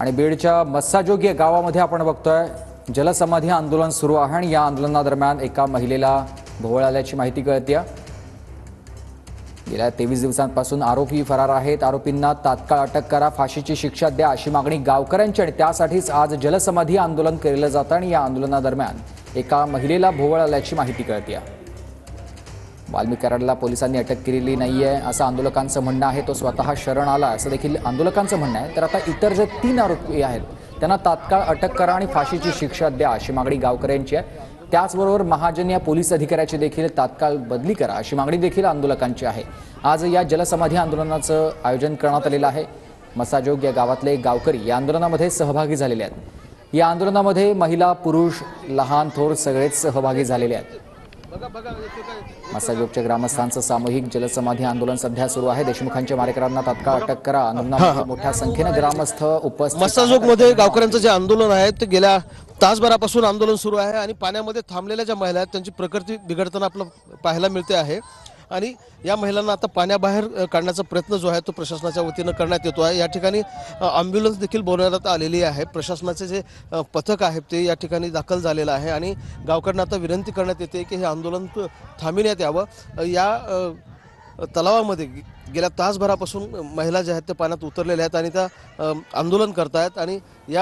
आणि बीडच्या मस्साजोगी या गावामध्ये आपण बघतोय जलसमाधी आंदोलन सुरू आहे आणि या आंदोलनादरम्यान एका महिलेला भोवळ आल्याची माहिती कळते। गेल्या 23 दिवसांपासून आरोपी फरार आहेत। आरोपींना तात्काळ अटक करा, फाशीची शिक्षा द्या अशी मागणी गावकऱ्यांची आणि त्यासाठीच आज जलसमाधी आंदोलन केलं जातं आणि या आंदोलनादरम्यान एका महिलेला भोवळ आल्याची माहिती कळते। वाल्मिकी कराडला पोलिसांनी अटक केलेली नाहीये असं आंदोलकांचं म्हणणं आहे। तो स्वतः शरण आला असं देखील आंदोलकांचं म्हणणं आहे। तर आता इतर जे 3 आरोपी आहेत त्यांना तात्काळ अटक करा आणि फाशीची शिक्षा द्या अशी मागणी गावकऱ्यांची आहे। त्याचबरोबर महाजन या पोलीस अधिकाऱ्याची देखील तात्काळ बदली करा अशी मागणी देखील आंदोलकांची आहे। आज या जलसमाधी आंदोलनाचं आयोजन करण्यात आलेलं आहे। मसाजोग या गावातले गावकरी या आंदोलनामध्ये सहभागी झालेले आहेत। या आंदोलनामध्ये महिला, पुरुष, लहान थोर सगळेच सहभागी झालेले आहेत। मसाजोगच्या ग्रामस्थांचं सामूहिक जलसमाधी आंदोलन सध्या सुरू आहे। देशमुखांच्या मारेकरांना तात्काळ अटक करा। आंदोलनामध्ये मोठ्या संख्येने ग्रामस्थ उपस्थित। मसाजोगमध्ये गावकऱ्यांचं जे आंदोलन आहे ते गेल्या तासभरापासून आंदोलन सुरू आहे आणि पाण्यामध्ये थांबलेल्या ज्या महिला आहेत त्यांची प्रकृती बिघडताना आपल्याला पाहायला मिळते आहे आणि या महिलांना आता पाण्याबाहेर काढण्याचा प्रयत्न जो आहे तो प्रशासनाच्या वतीनं करण्यात येतो आहे। या ठिकाणी ॲम्ब्युलन्स देखील बोलवण्यात आलेली आहे। प्रशासनाचे जे पथक आहे ते या ठिकाणी दाखल झालेलं आहे आणि गावकऱ्यांना आता विनंती करण्यात येते की हे आंदोलन थांबविण्यात यावं। या तलावामध्ये गेल्या तासभरापासून महिला ज्या आहेत त्या पाण्यात उतरलेल्या आहेत आणि त्या आंदोलन करतायत आणि या